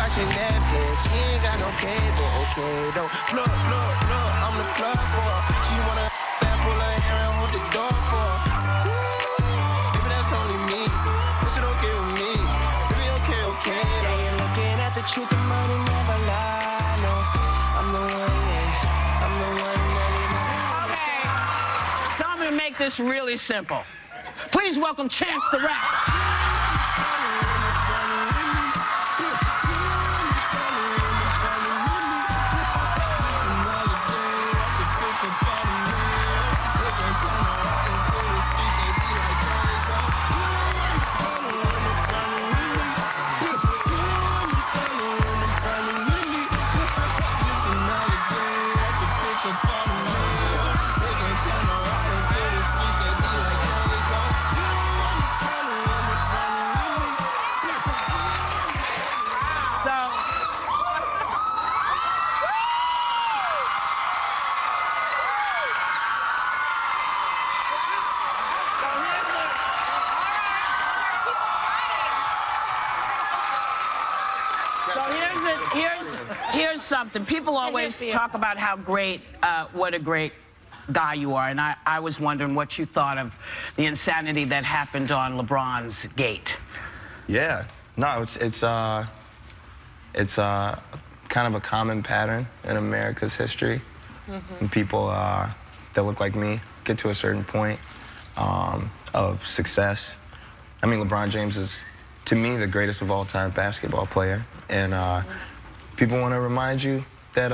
watching Netflix. She ain't got no cable, okay, though. Look, I'm the plug for her. She wanna that pull her hair and hold the door for her. If that's only me, is it okay with me? Baby, okay. Yeah, you're looking at the truth, the money never lie, no. I'm the one, yeah. I'm the one that Okay, so I'm gonna make this really simple. Please welcome Chance the Rapper. Here's something. People always talk about how great, what a great guy you are, and I was wondering what you thought of the insanity that happened on LeBron's gate. Yeah, no, it's kind of a common pattern in America's history. When people that look like me get to a certain point of success. I mean, LeBron James is, to me, the greatest of all time basketball player, and people want to remind you that,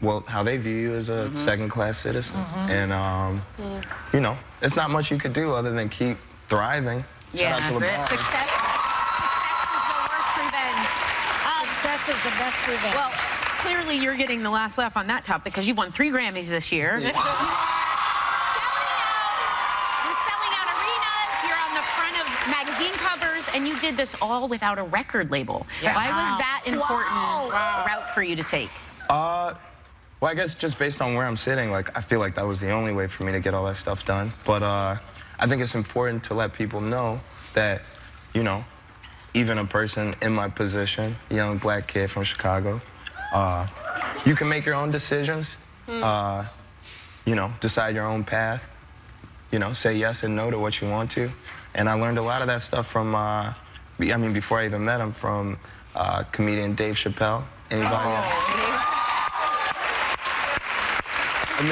well, how they view you as a second-class citizen. And, you know, it's not much you could do other than keep thriving. Yeah, Shout out to LeBron. Success is the best revenge. Well, clearly you're getting the last laugh on that topic because you won 3 Grammys this year. You're selling out arenas, you're on the front of magazine covers, and you did this all without a record label. Yeah. Why was that important route for you to take? Well, I guess just based on where I'm sitting, like, I feel like that was the only way for me to get all that stuff done. But I think it's important to let people know that, you know, even a person in my position, a young black kid from Chicago, you can make your own decisions, you know, decide your own path, you know, say yes and no to what you want to. And I learned a lot of that stuff from, I mean, before I even met him, from comedian Dave Chappelle. Anybody else? A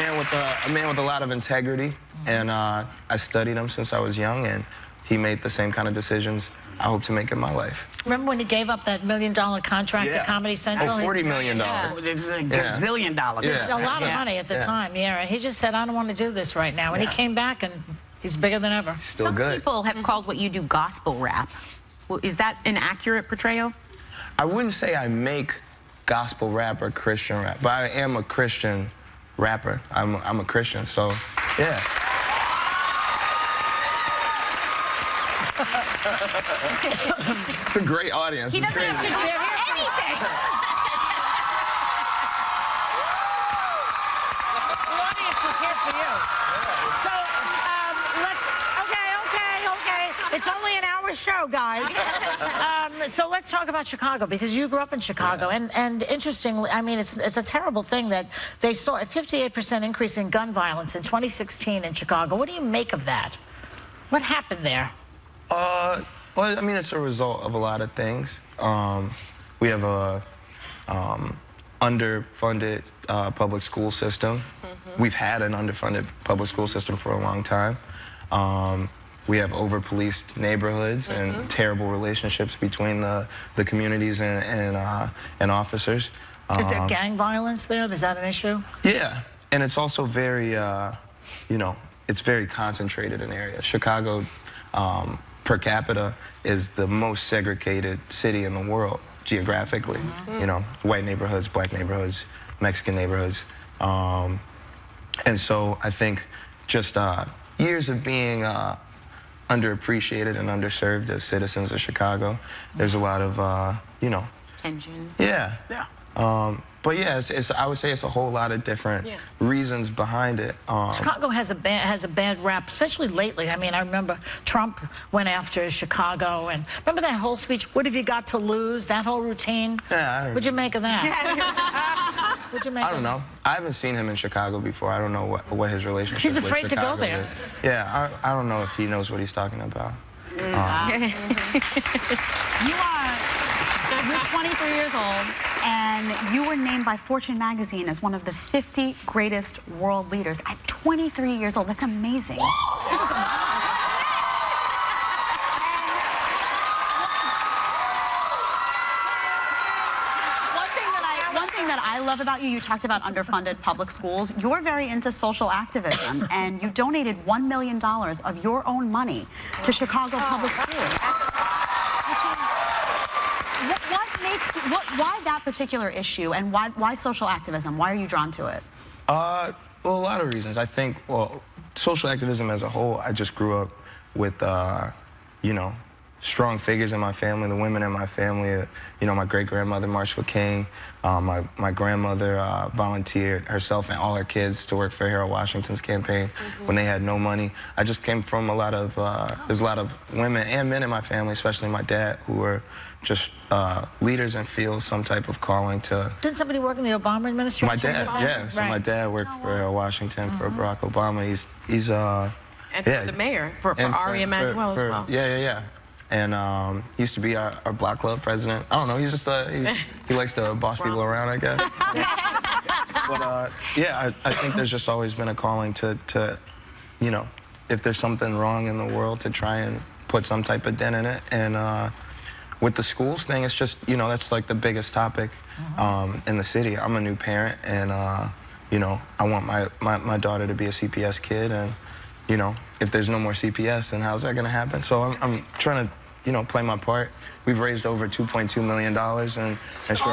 man with a lot of integrity, and I studied him since I was young, and he made the same kind of decisions I hope to make in my life. Remember when he gave up that $1 million contract to Comedy Central? Oh, $40 million. It's a gazillion dollars. It's a lot of money at the time, He just said, I don't want to do this right now. And he came back, and he's bigger than ever. Still Some good. people have called what you do gospel rap. Well, is that an accurate portrayal? I wouldn't say I make gospel rap or Christian rap, but I am a Christian rapper. I'm a Christian, so yeah. It's a great audience. He doesn't have to do anything. The audience is here for you. So, okay. It's only an hour show, guys. So let's talk about Chicago, because you grew up in Chicago. And interestingly, I mean, it's a terrible thing that they saw a 58% increase in gun violence in 2016 in Chicago. What do you make of that? What happened there? Well, I mean, it's a result of a lot of things. We have a underfunded public school system. We've had an underfunded public school system for a long time. We have over-policed neighborhoods and terrible relationships between the communities and officers. Is there gang violence there? Is that an issue? Yeah, and it's also very, you know, it's very concentrated in areas. Chicago, per capita, is the most segregated city in the world, geographically. You know, white neighborhoods, black neighborhoods, Mexican neighborhoods. And so I think just years of being underappreciated and underserved as citizens of Chicago, there's a lot of, you know. Tension. Yeah. But yeah, I would say it's a whole lot of different reasons behind it. Chicago has a bad rap, especially lately. I mean, I remember Trump went after Chicago, and remember that whole speech, what have you got to lose, that whole routine? Yeah, What'd you make of that? What'd you make I don't know. I haven't seen him in Chicago before. I don't know what his relationship He's with afraid to go Chicago there. is. Yeah, I don't know if he knows what he's talking about. You're 23 years old, and you were named by Fortune magazine as one of the 50 greatest world leaders at 23 years old. That's amazing. One thing that I love about you, you talked about underfunded public schools. You're very into social activism, and you donated $1 million of your own money to Chicago Public Schools. Why that particular issue, and why social activism? Why are you drawn to it? Well, a lot of reasons. I think, well, social activism as a whole, I just grew up with, you know, strong figures in my family, the women in my family. You know, my great-grandmother, Marshall King. My grandmother volunteered herself and all her kids to work for Harold Washington's campaign when they had no money. I just came from a lot of, there's a lot of women and men in my family, especially my dad, who were just leaders and feel some type of calling to... Didn't somebody work in the Obama administration? My dad, yeah. So my dad worked for Harold Washington, for Barack Obama. He's And for the mayor, for Ari Emanuel as well. Yeah. And he used to be our block club president. I don't know, he's just, he likes to boss people around, I guess. But yeah, I think there's just always been a calling to, you know, if there's something wrong in the world, to try and put some type of dent in it. And with the schools thing, it's just, you know, that's like the biggest topic in the city. I'm a new parent, and, you know, I want my daughter to be a CPS kid, and, you know, if there's no more CPS, then how's that gonna happen? So I'm trying to, you know, play my part. We've raised over $2.2 million, and sure.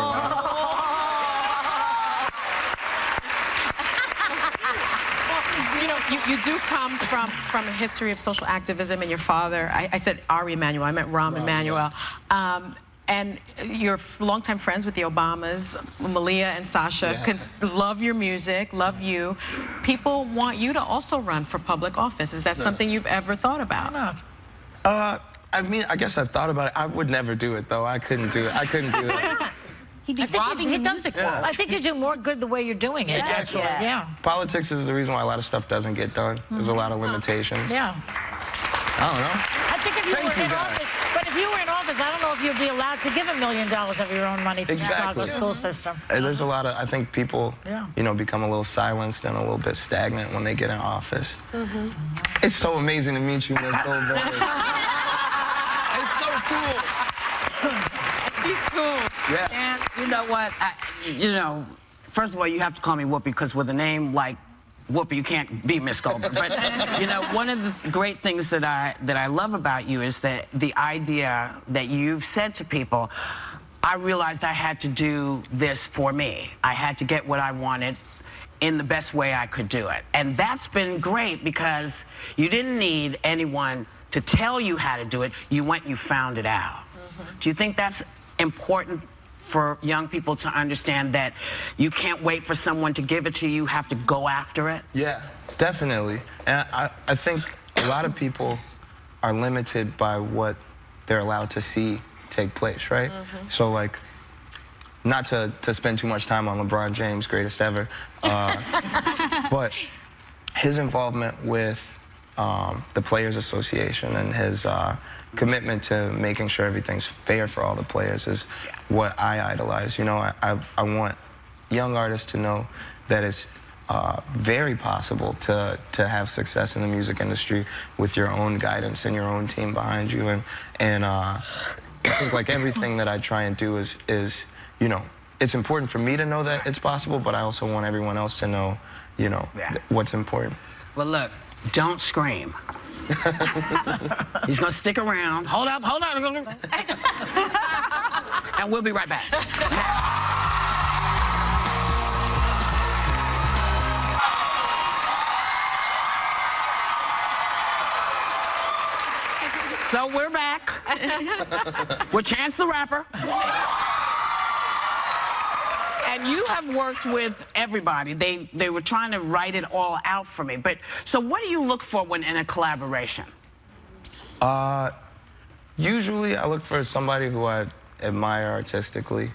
You do come from a history of social activism, and your father, I said Ari Emanuel, I meant Rahm Emanuel. And you're longtime friends with the Obamas, Malia and Sasha, love your music, love you. People want you to also run for public office. Is that something you've ever thought about? I mean, I guess I've thought about it. I would never do it, though. I couldn't do it. I couldn't do it. He'd be robbing the music world. I think you do more good the way you're doing it, actually. Yeah. Politics is the reason why a lot of stuff doesn't get done. There's a lot of limitations. Yeah. I don't know. I think if you were in office, but if you were in office, I don't know if you'd be allowed to give $1 million of your own money to the Chicago school system. There's a lot of, I think people, you know, become a little silenced and a little bit stagnant when they get in office. It's so amazing to meet you, Ms. Goldberg. It's so cool. She's cool. Yeah. And you know what? You know, first of all, you have to call me Whoopi, because with a name like Whoopi, you can't be Miss Goldberg. But you know, one of the great things that I love about you is that the idea that you've said to people, I realized I had to do this for me. I had to get what I wanted in the best way I could do it. And that's been great, because you didn't need anyone to tell you how to do it. You went and you found it out. Do you think that's important for young people to understand, that you can't wait for someone to give it to you, you have to go after it? Yeah, definitely. And I think a lot of people are limited by what they're allowed to see take place, right? So, like, not to spend too much time on LeBron James, greatest ever, but his involvement with the Players Association and his commitment to making sure everything's fair for all the players is what I idolize. You know, I want young artists to know that it's very possible to have success in the music industry with your own guidance and your own team behind you. And I think, like, everything that I try and do is, you know, it's important for me to know that it's possible, but I also want everyone else to know, you know, what's important. Well, look, don't scream. He's gonna stick around. Hold up. And we'll be right back. So we're back with Chance the Rapper. And you have worked with everybody. They were trying to write it all out for me. But so what do you look for when in a collaboration? Usually I look for somebody who I admire artistically,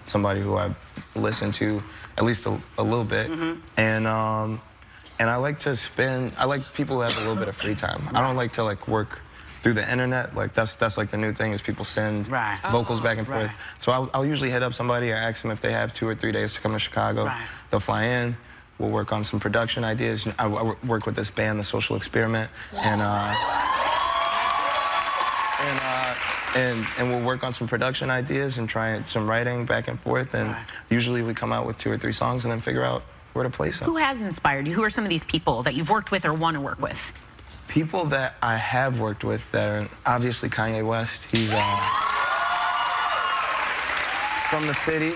somebody who I listen to at least a little bit, and I like to I like people who have a little bit of free time. I don't like to like work through the internet. Like that's like the new thing is people send vocals back and forth. So I'll usually hit up somebody, I ask them if they have 2 or 3 days to come to Chicago. They'll fly in. We'll work on some production ideas. I work with this band, The Social Experiment, and we'll work on some production ideas and try some writing back and forth. And usually we come out with 2 or 3 songs and then figure out where to place them. Who has inspired you? Who are some of these people that you've worked with or want to work with? People that I have worked with that are obviously Kanye West. He's from the city.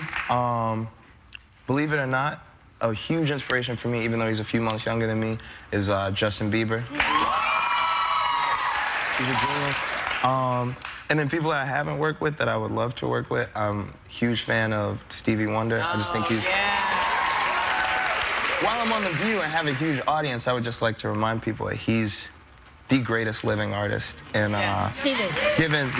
Believe it or not, a huge inspiration for me, even though he's a few months younger than me, is Justin Bieber. He's a genius. And then people that I haven't worked with that I would love to work with, I'm a huge fan of Stevie Wonder. I just think he's... While I'm on The View and have a huge audience, I would just like to remind people that he's the greatest living artist and given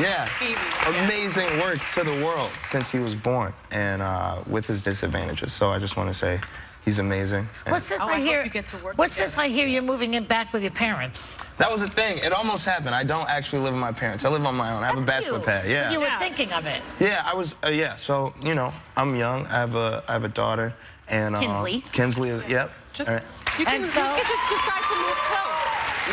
amazing work to the world since he was born and with his disadvantages. So I just want to say he's amazing. What's this I hear? What's this I hear? You're moving in back with your parents. That was a thing. It almost happened. I don't actually live with my parents. I live on my own. I have a bachelor pad. Yeah. You were thinking of it. Yeah, I was. Yeah. So you know, I'm young. I have a daughter, and Kinsley. Kinsley is. Yep. Just, All right. you can just decide to move close.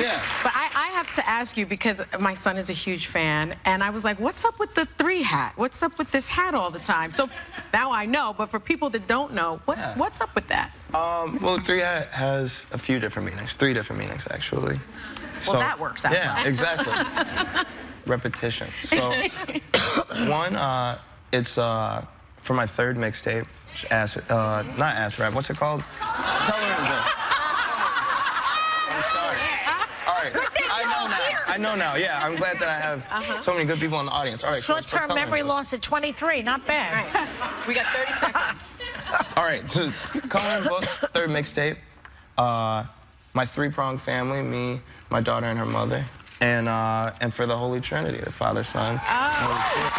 Yeah. But I have to ask you, because my son is a huge fan, and I was like, what's up with the 3 hat? What's up with this hat all the time? So now I know, but for people that don't know, what's up with that? Well, the 3 hat has a few different meanings. 3 different meanings, actually. Well, that works out Yeah, well. exactly. Repetition. So, one, it's for my 3rd mixtape, not Ass Rap, what's it called? Coloring Book. I'm sorry. All right, I know now. Yeah, I'm glad that I have so many good people in the audience. All right. Short-term so memory loss at 23, not bad. Right. We got 30 seconds. All right, so Coloring Book, 3rd mixtape. My 3-pronged family, me, my daughter, and her mother. And for the Holy Trinity, the Father, Son, and Holy Spirit.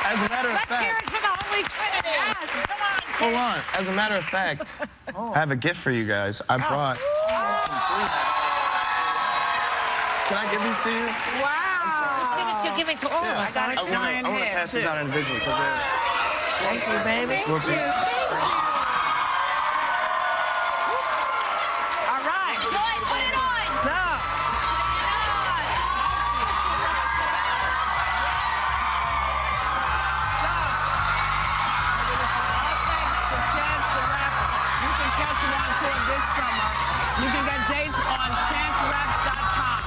As a matter of Let's fact... hear it for the Holy Trinity. Yes, come on. Hold on. As a matter of fact, I have a gift for you guys. I brought some 3 hats. Can I give these to you? Just give it to all of us. I want to pass these out individually because they're... Thank you, baby. All right. Put it on. So, You can catch him on tour this summer. You can get dates on chanceraps.com.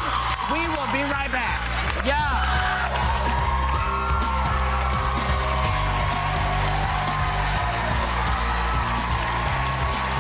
We will be right back. Yeah.